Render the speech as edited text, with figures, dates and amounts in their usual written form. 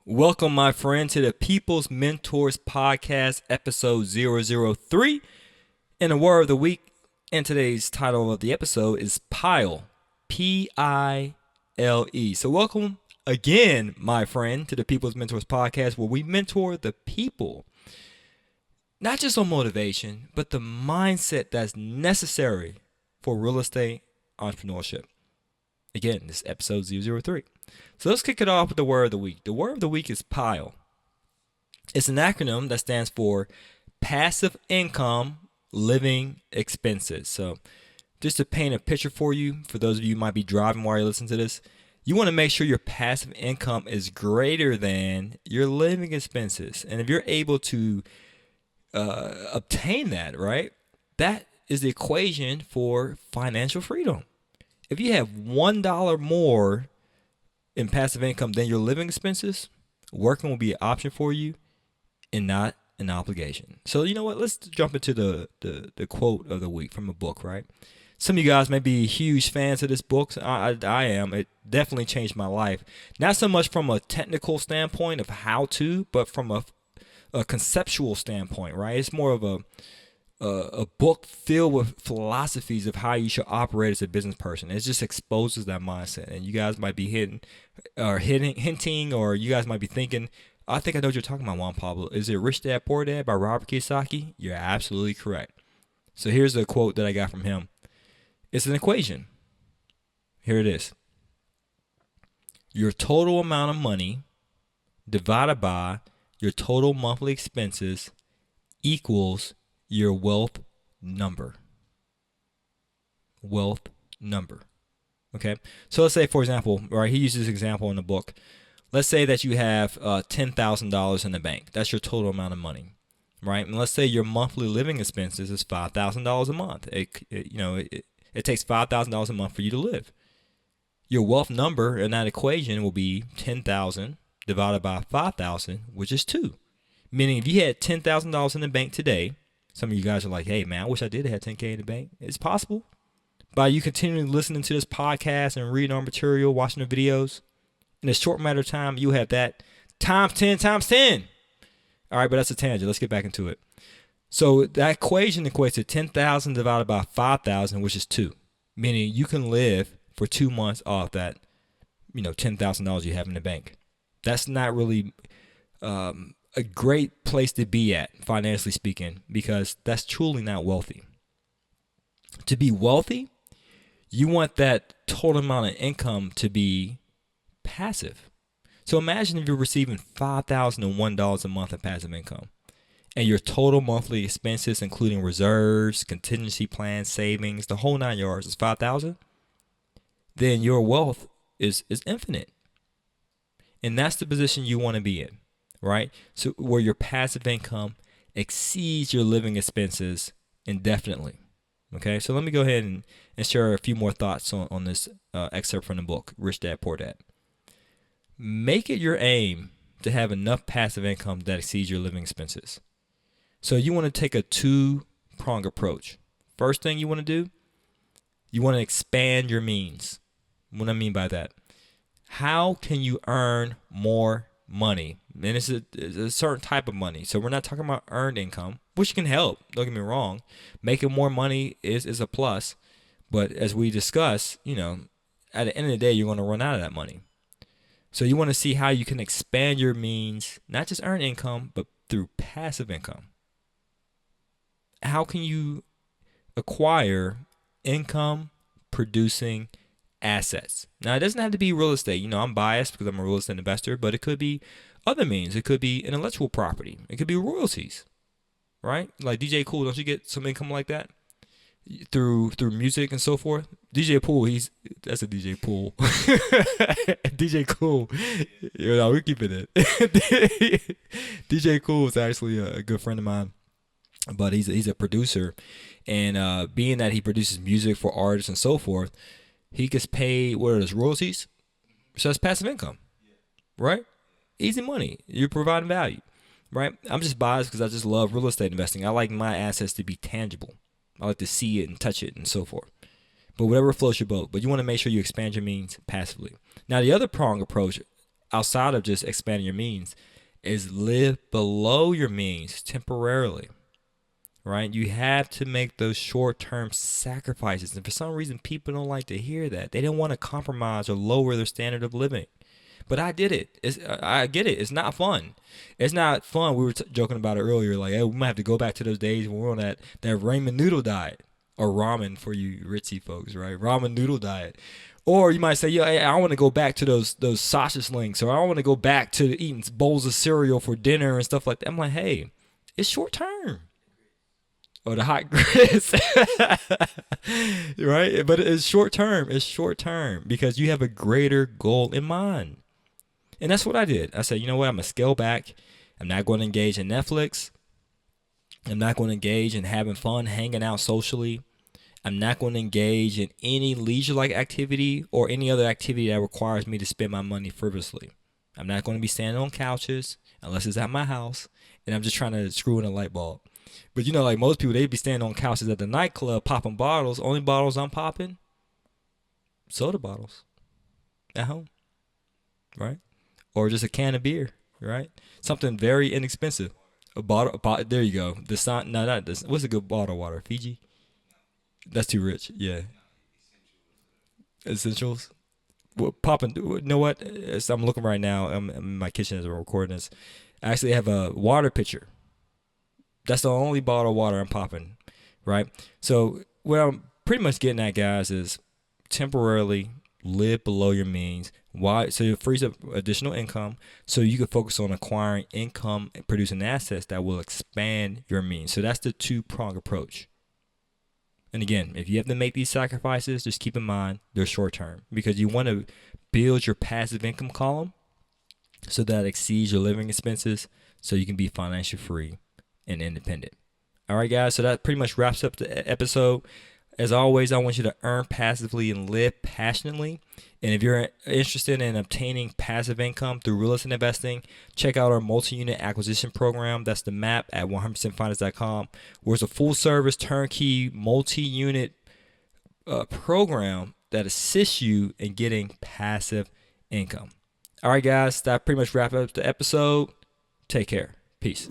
Welcome, my friend, to the People's Mentors Podcast, episode 003. And the word of the week, and today's title of the episode is Pile, P-I-L-E. So welcome again, my friend, to the People's Mentors Podcast, where we mentor the people, not just on motivation, but the mindset that's necessary for real estate entrepreneurship. Again, this is episode 003. So let's kick it off with the word of the week. The word of the week is PILE. It's an acronym that stands for Passive Income Living Expenses. So just to paint a picture for you, for those of you who might be driving while you're listening to this, you want to make sure your passive income is greater than your living expenses. And if you're able to obtain that, right, that is the equation for financial freedom. If you have $1 more in passive income than your living expenses, working will be an option for you and not an obligation. So you know what? Let's jump into the quote of the week from a book, right? Some of you guys may be huge fans of this book. I am. It definitely changed my life. Not so much from a technical standpoint of how to, but from a conceptual standpoint, right? It's more of a book filled with philosophies of how you should operate as a business person. It just exposes that mindset. And you guys might be hinting, or you guys might be thinking, I think I know what you're talking about, Juan Pablo. Is it Rich Dad, Poor Dad by Robert Kiyosaki? You're absolutely correct. So here's a quote that I got from him. It's an equation. Here it is. Your total amount of money divided by your total monthly expenses equals your wealth number. Wealth number. Okay. So let's say, for example, right, he uses this example in the book. Let's say that you have $10,000 in the bank. That's your total amount of money, right? And let's say your monthly living expenses is $5,000 a month. It takes $5,000 a month for you to live. Your wealth number in that equation will be 10,000 divided by 5,000, which is 2. Meaning if you had $10,000 in the bank today, some of you guys are like, hey, man, I wish I did have $10K in the bank. It's possible. By you continuing listening to this podcast and reading our material, watching the videos, in a short matter of time, you have that times 10 times 10. All right, but that's a tangent. Let's get back into it. So that equation equates to 10,000 divided by 5,000, which is 2. Meaning you can live for 2 months off that, $10,000 you have in the bank. That's not really a great place to be at, financially speaking, because that's truly not wealthy. To be wealthy, you want that total amount of income to be passive. So imagine if you're receiving $5,001 a month in passive income, and your total monthly expenses, including reserves, contingency plans, savings, the whole 9 yards is $5,000. Then your wealth is infinite, and that's the position you want to be in. Right? So where your passive income exceeds your living expenses indefinitely. Okay, so let me go ahead and share a few more thoughts on this excerpt from the book, Rich Dad, Poor Dad. Make it your aim to have enough passive income that exceeds your living expenses. So you want to take a two-pronged approach. First thing you want to do, you want to expand your means. What do I mean by that? How can you earn more money? And it's a certain type of money. So we're not talking about earned income, which can help. Don't get me wrong. Making more money is a plus. But as we discuss, at the end of the day, you're going to run out of that money. So you want to see how you can expand your means, not just earn income, but through passive income. How can you acquire income producing assets? Now, it doesn't have to be real estate. I'm biased because I'm a real estate investor, but it could be other means. It could be intellectual property. It could be royalties, right? Like DJ Cool, don't you get some income like that through music and so forth? DJ Pool, that's a DJ Pool. DJ Cool, we're keeping it. DJ Cool is actually a good friend of mine, but he's a producer, and being that he produces music for artists and so forth, he gets paid, what are those, royalties? So that's passive income, right? Easy money. You're providing value, right? I'm just biased because I just love real estate investing. I like my assets to be tangible. I like to see it and touch it and so forth. But whatever floats your boat. But you want to make sure you expand your means passively. Now, the other prong approach outside of just expanding your means is live below your means temporarily, right? You have to make those short-term sacrifices. And for some reason, people don't like to hear that. They don't want to compromise or lower their standard of living. But I did it. I get it. It's not fun. It's not fun. We were joking about it earlier. Like, hey, we might have to go back to those days when we were on that ramen noodle diet, or ramen for you ritzy folks, right? Ramen noodle diet. Or you might say, yeah, hey, I want to go back to those sausage links, or I want to go back to eating bowls of cereal for dinner and stuff like that. I'm like, hey, it's short term. Or the hot grits, right? But it's short term. It's short term because you have a greater goal in mind. And that's what I did. I said, you know what? I'm going to scale back. I'm not going to engage in Netflix. I'm not going to engage in having fun, hanging out socially. I'm not going to engage in any leisure-like activity or any other activity that requires me to spend my money frivolously. I'm not going to be standing on couches unless it's at my house and I'm just trying to screw in a light bulb. But you know, like most people, they'd be standing on couches at the nightclub popping bottles. Only bottles I'm popping, soda bottles at home, right? Or just a can of beer, right? Something very inexpensive. A bottle, there you go. The sign, no, not this. What's a good bottle of water? Fiji? That's too rich. Yeah. Essentials. Well, popping. You know what? I'm looking right now. I'm in my kitchen as I'm recording this. I actually have a water pitcher. That's the only bottle of water I'm popping, right? So what I'm pretty much getting at, guys, is temporarily live below your means. Why? So it frees up additional income so you can focus on acquiring income and producing assets that will expand your means. So that's the two-pronged approach. And again, if you have to make these sacrifices, just keep in mind they're short-term because you want to build your passive income column so that exceeds your living expenses so you can be financially free and independent. All right, guys, so that pretty much wraps up the episode. As always, I want you to earn passively and live passionately. And if you're interested in obtaining passive income through real estate investing, check out our multi-unit acquisition program. That's the map at 100percentfinance.com, where it's a full-service, turnkey, multi-unit program that assists you in getting passive income. All right, guys, that pretty much wraps up the episode. Take care. Peace.